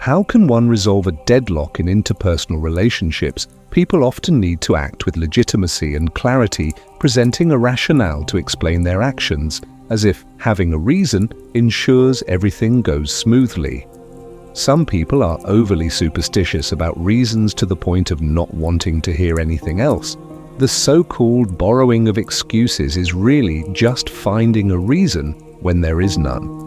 How can one resolve a deadlock in interpersonal relationships? People often need to act with legitimacy and clarity, presenting a rationale to explain their actions, as if having a reason ensures everything goes smoothly. Some people are overly superstitious about reasons to the point of not wanting to hear anything else. The so-called borrowing of excuses is really just finding a reason when there is none.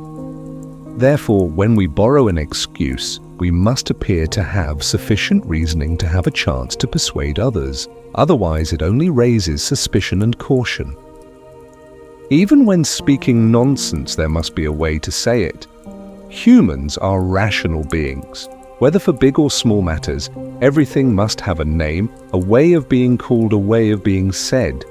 Therefore, when we borrow an excuse, we must appear to have sufficient reasoning to have a chance to persuade others. Otherwise, it only raises suspicion and caution. Even when speaking nonsense, there must be a way to say it. Humans are rational beings. Whether for big or small matters, everything must have a name, a way of being called, a way of being said.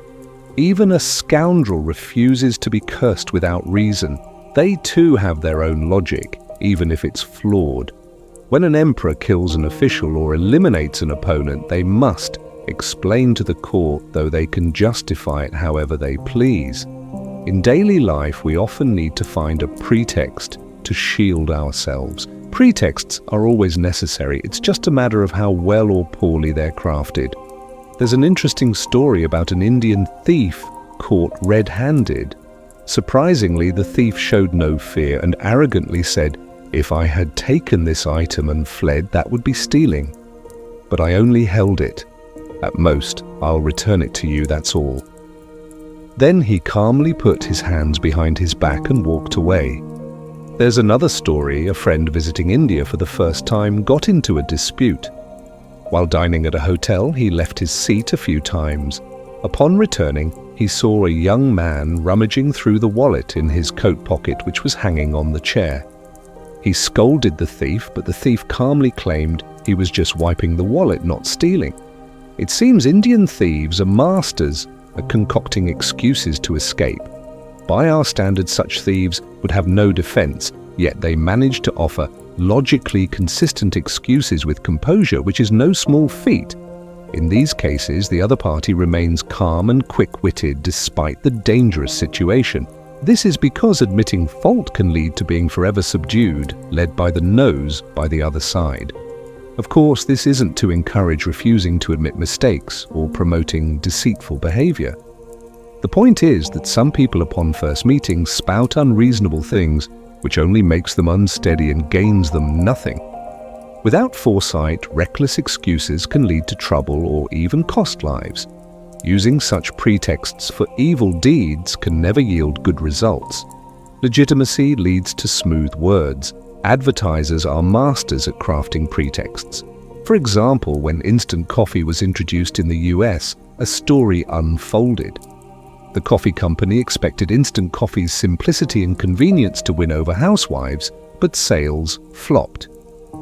Even a scoundrel refuses to be cursed without reason. They too have their own logic, even if it's flawed. When an emperor kills an official or eliminates an opponent, they must explain to the court, though they can justify it however they please. In daily life, we often need to find a pretext to shield ourselves. Pretexts are always necessary, it's just a matter of how well or poorly they're crafted. There's an interesting story about an Indian thief caught red-handed. Surprisingly, the thief showed no fear and arrogantly said, "If I had taken this item and fled, that would be stealing. But I only held it. At most, I'll return it to you, that's all." Then he calmly put his hands behind his back and walked away. There's another story. A friend visiting India for the first time got into a dispute. While dining at a hotel, he left his seat a few times. Upon returning, he saw a young man rummaging through the wallet in his coat pocket, which was hanging on the chair. He scolded the thief, but the thief calmly claimed he was just wiping the wallet, not stealing. It seems Indian thieves are masters at concocting excuses to escape. By our standards, such thieves would have no defense, yet they manage to offer logically consistent excuses with composure, which is no small feat. In these cases, the other party remains calm and quick-witted despite the dangerous situation. This is because admitting fault can lead to being forever subdued, led by the nose by the other side. Of course, this isn't to encourage refusing to admit mistakes or promoting deceitful behavior. The point is that some people upon first meeting spout unreasonable things, which only makes them unsteady and gains them nothing. Without foresight, reckless excuses can lead to trouble or even cost lives. Using such pretexts for evil deeds can never yield good results. Legitimacy leads to smooth words. Advertisers are masters at crafting pretexts. For example, when instant coffee was introduced in the US, a story unfolded. The coffee company expected instant coffee's simplicity and convenience to win over housewives, but sales flopped.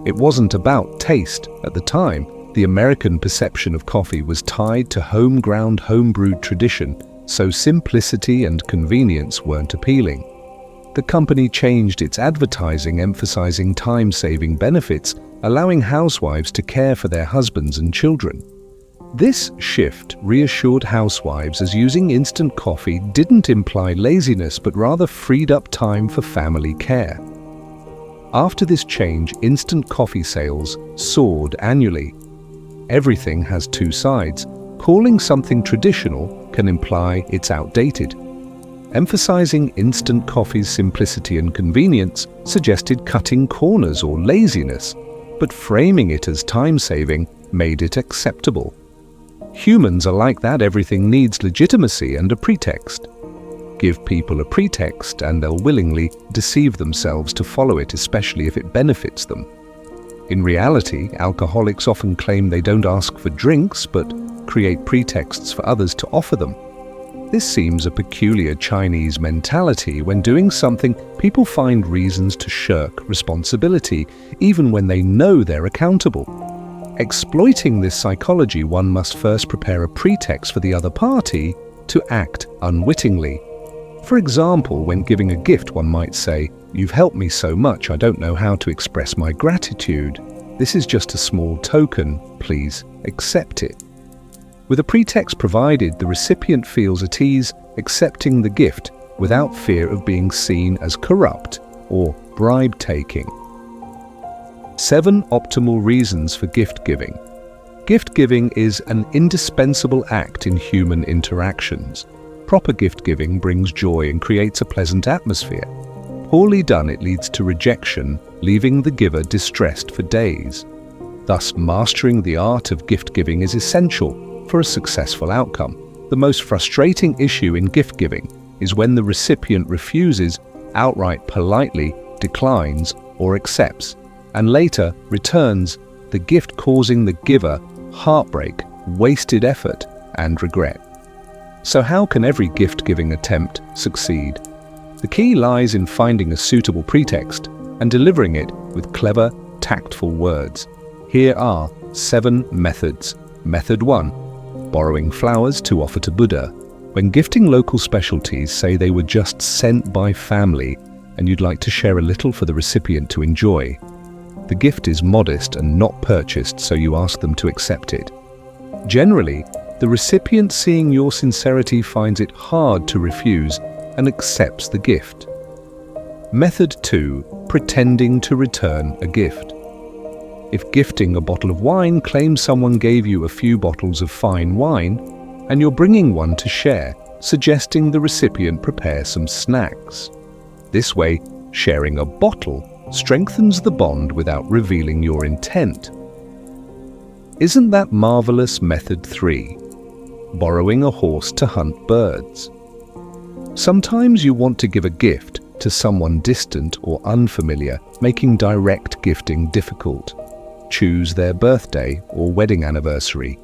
It wasn't about taste. At the time, the American perception of coffee was tied to home-ground, home-brewed tradition, so simplicity and convenience weren't appealing. The company changed its advertising, emphasizing time-saving benefits, allowing housewives to care for their husbands and children. This shift reassured housewives as using instant coffee didn't imply laziness, but rather freed up time for family care. After this change, instant coffee sales soared annually. Everything has two sides. Calling something traditional can imply it's outdated. Emphasizing instant coffee's simplicity and convenience suggested cutting corners or laziness, but framing it as time-saving made it acceptable. Humans are like that. Everything needs legitimacy and a pretext. Give people a pretext and they'll willingly deceive themselves to follow it, especially if it benefits them. In reality, alcoholics often claim they don't ask for drinks, but create pretexts for others to offer them. This seems a peculiar Chinese mentality. When doing something, people find reasons to shirk responsibility, even when they know they're accountable. Exploiting this psychology, one must first prepare a pretext for the other party to act unwittingly. For example, when giving a gift, one might say, "You've helped me so much, I don't know how to express my gratitude. This is just a small token, please accept it." With a pretext provided, the recipient feels at ease accepting the gift without fear of being seen as corrupt or bribe-taking. 7 optimal reasons for gift giving. Gift giving is an indispensable act in human interactions. Proper gift giving brings joy and creates a pleasant atmosphere. Poorly done, it leads to rejection, leaving the giver distressed for days. Thus, mastering the art of gift giving is essential for a successful outcome. The most frustrating issue in gift giving is when the recipient refuses, outright politely declines or accepts, and later returns the gift, causing the giver heartbreak, wasted effort, and regret. So how can every gift-giving attempt succeed? The key lies in finding a suitable pretext and delivering it with clever, tactful words. Here are 7 methods. Method 1. Borrowing flowers to offer to Buddha. When gifting local specialties, say they were just sent by family and you'd like to share a little for the recipient to enjoy. The gift is modest and not purchased, so you ask them to accept it. Generally, the recipient, seeing your sincerity, finds it hard to refuse and accepts the gift. Method 2. Pretending to return a gift. If gifting a bottle of wine, claim someone gave you a few bottles of fine wine and you're bringing one to share, suggesting the recipient prepare some snacks. This way, sharing a bottle strengthens the bond without revealing your intent. Isn't that marvelous? Method 3. Borrowing a horse to hunt birds. Sometimes you want to give a gift to someone distant or unfamiliar, making direct gifting difficult. Choose their birthday or wedding anniversary.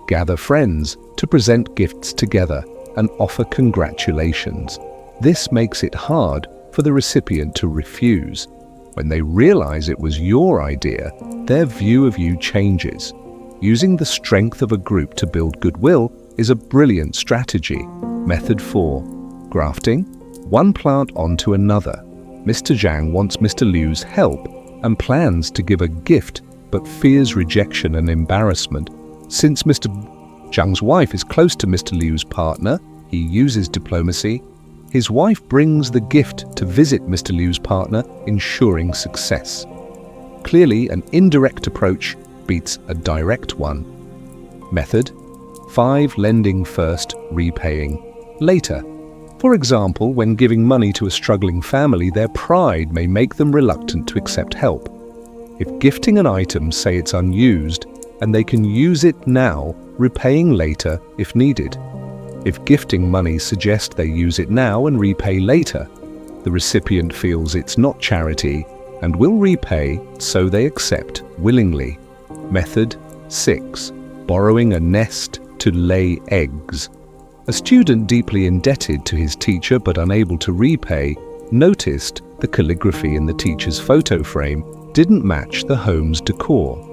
Gather friends to present gifts together and offer congratulations. This makes it hard for the recipient to refuse. When they realize it was your idea, their view of you changes. Using the strength of a group to build goodwill is a brilliant strategy. Method 4. Grafting one plant onto another. Mr. Zhang wants Mr. Liu's help and plans to give a gift but fears rejection and embarrassment. Since Mr. Zhang's wife is close to Mr. Liu's partner, he uses diplomacy. His wife brings the gift to visit Mr. Liu's partner, ensuring success. Clearly, an indirect approach beats a direct one. Method 5. Lending first, repaying later. For example, when giving money to a struggling family, their pride may make them reluctant to accept help. If gifting an item, say it's unused, and they can use it now, repaying later if needed. If gifting money, suggest they use it now and repay later. The recipient feels it's not charity and will repay, so they accept willingly. Method 6. Borrowing a nest to lay eggs. A student deeply indebted to his teacher but unable to repay noticed the calligraphy in the teacher's photo frame didn't match the home's decor.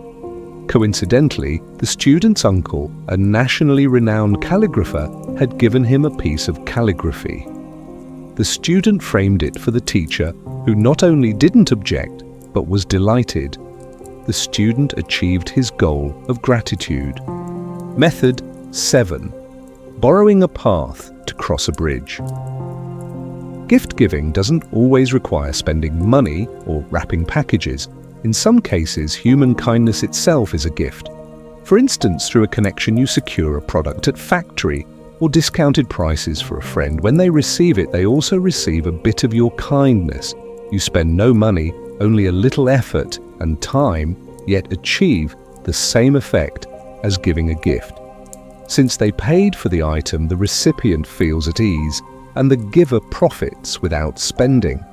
Coincidentally, the student's uncle, a nationally renowned calligrapher, had given him a piece of calligraphy. The student framed it for the teacher, who not only didn't object, but was delighted. The student achieved his goal of gratitude. Method 7. Borrowing a path to cross a bridge. Gift giving doesn't always require spending money or wrapping packages. In some cases, human kindness itself is a gift. For instance, through a connection you secure a product at factory or discounted prices for a friend. When they receive it, they also receive a bit of your kindness. You spend no money, only a little effort and time, yet achieve the same effect as giving a gift. Since they paid for the item, the recipient feels at ease, and the giver profits without spending.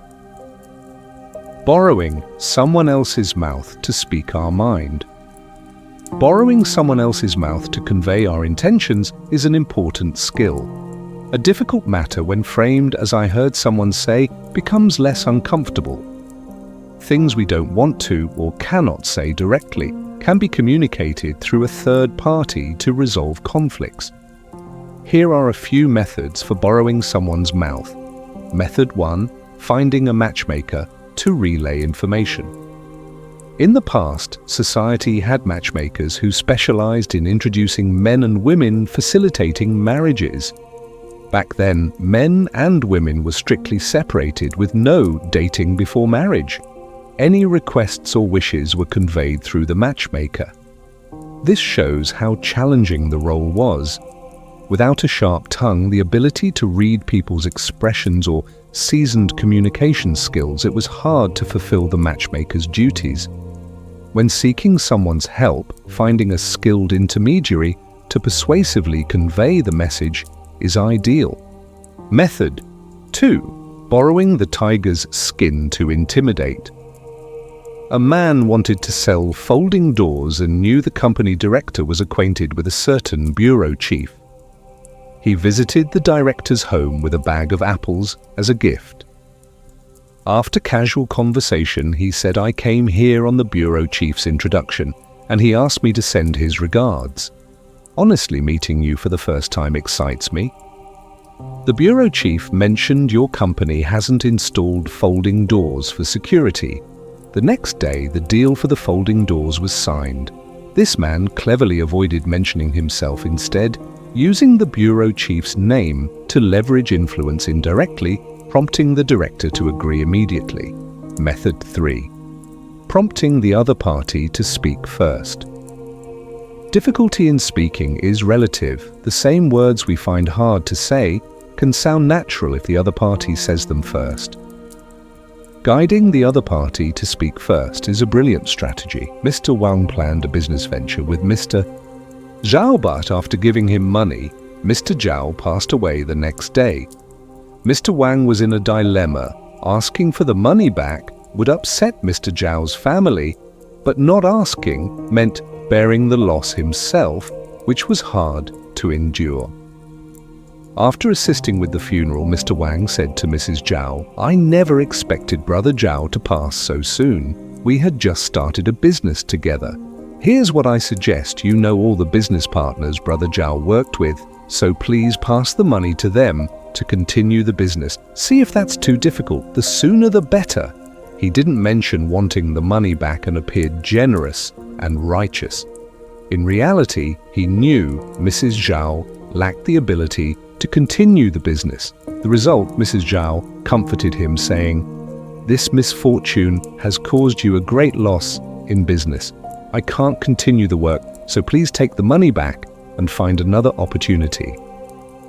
Borrowing someone else's mouth to speak our mind. Borrowing someone else's mouth to convey our intentions is an important skill. A difficult matter, when framed as I heard someone say, becomes less uncomfortable. Things we don't want to or cannot say directly can be communicated through a third party to resolve conflicts. Here are a few methods for borrowing someone's mouth. Method 1. Finding a matchmaker to relay information. In the past, society had matchmakers who specialized in introducing men and women, facilitating marriages. Back then, men and women were strictly separated with no dating before marriage. any requests or wishes were conveyed through the matchmaker. This shows how challenging the role was. Without a sharp tongue, the ability to read people's expressions or seasoned communication skills, it was hard to fulfill the matchmaker's duties. When seeking someone's help, finding a skilled intermediary to persuasively convey the message is ideal. Method 2. Borrowing the tiger's skin to intimidate. A man wanted to sell folding doors and knew the company director was acquainted with a certain bureau chief. He visited the director's home with a bag of apples as a gift. After casual conversation, he said, "I came here on the bureau chief's introduction, and he asked me to send his regards. Honestly, meeting you for the first time excites me." The bureau chief mentioned your company hasn't installed folding doors for security. The next day, the deal for the folding doors was signed. This man cleverly avoided mentioning himself, instead using the bureau chief's name to leverage influence indirectly, prompting the director to agree immediately. Method 3. Prompting the other party to speak first. Difficulty in speaking is relative. The same words we find hard to say can sound natural if the other party says them first. Guiding the other party to speak first is a brilliant strategy. Mr. Wang planned a business venture with Mr. Zhao, but after giving him money, Mr. Zhao passed away the next day. Mr. Wang was in a dilemma. Asking for the money back would upset Mr. Zhao's family, but not asking meant bearing the loss himself, which was hard to endure. After assisting with the funeral, Mr. Wang said to Mrs. Zhao, "I never expected Brother Zhao to pass so soon. We had just started a business together. Here's what I suggest. You know all the business partners Brother Zhao worked with, so please pass the money to them to continue the business. See if that's too difficult. The sooner the better." He didn't mention wanting the money back and appeared generous and righteous. In reality, he knew Mrs. Zhao lacked the ability to continue the business. The result, Mrs. Zhao comforted him, saying, "This misfortune has caused you a great loss in business. I can't continue the work, so please take the money back and find another opportunity."